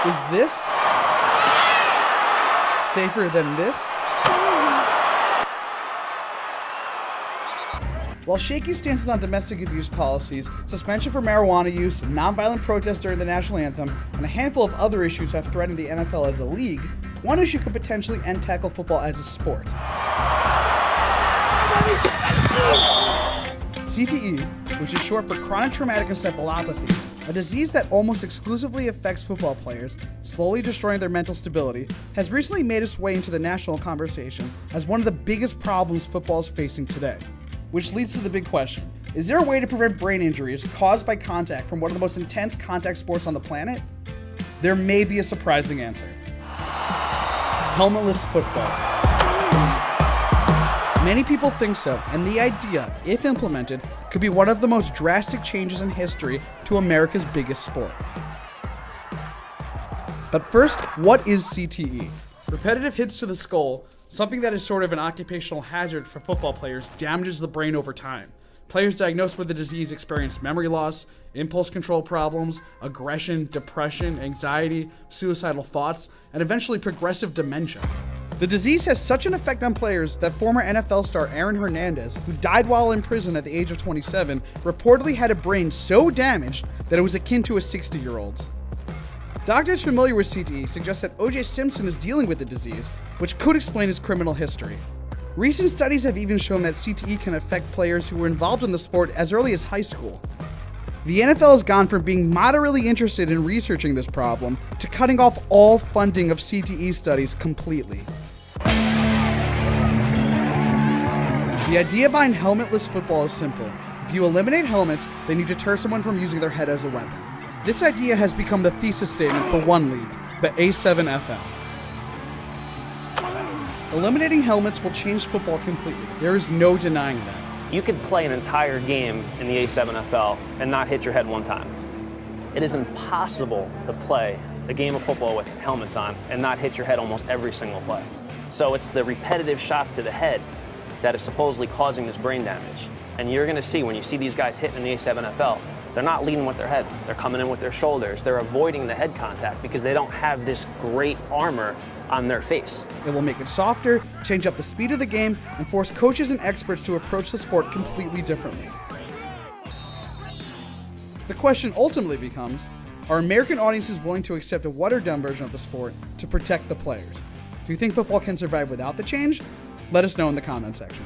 Is this safer than this? While shaky stances on domestic abuse policies, suspension for marijuana use, nonviolent protests during the national anthem, and a handful of other issues have threatened the NFL as a league, one issue could potentially end tackle football as a sport. CTE, which is short for chronic traumatic encephalopathy, a disease that almost exclusively affects football players, slowly destroying their mental stability, has recently made its way into the national conversation as one of the biggest problems football is facing today. Which leads to the big question: is there a way to prevent brain injuries caused by contact from one of the most intense contact sports on the planet? There may be a surprising answer. Helmetless football. Many people think so, and the idea, if implemented, could be one of the most drastic changes in history to America's biggest sport. But first, what is CTE? Repetitive hits to the skull, something that is sort of an occupational hazard for football players, damages the brain over time. Players diagnosed with the disease experience memory loss, impulse control problems, aggression, depression, anxiety, suicidal thoughts, and eventually progressive dementia. The disease has such an effect on players that former NFL star Aaron Hernandez, who died while in prison at the age of 27, reportedly had a brain so damaged that it was akin to a 60-year-old's. Doctors familiar with CTE suggest that O.J. Simpson is dealing with the disease, which could explain his criminal history. Recent studies have even shown that CTE can affect players who were involved in the sport as early as high school. The NFL has gone from being moderately interested in researching this problem to cutting off all funding of CTE studies completely. The idea behind helmetless football is simple. If you eliminate helmets, then you deter someone from using their head as a weapon. This idea has become the thesis statement for one league, the A7FL. Eliminating helmets will change football completely. There is no denying that. You could play an entire game in the A7FL and not hit your head one time. It is impossible to play a game of football with helmets on and not hit your head almost every single play. So it's the repetitive shots to the head that is supposedly causing this brain damage. And you're gonna see, when you see these guys hitting in the A7FL, they're not leading with their head. They're coming in with their shoulders. They're avoiding the head contact because they don't have this great armor on their face. It will make it softer, change up the speed of the game, and force coaches and experts to approach the sport completely differently. The question ultimately becomes, are American audiences willing to accept a watered-down version of the sport to protect the players? Do you think football can survive without the change? Let us know in the comment section.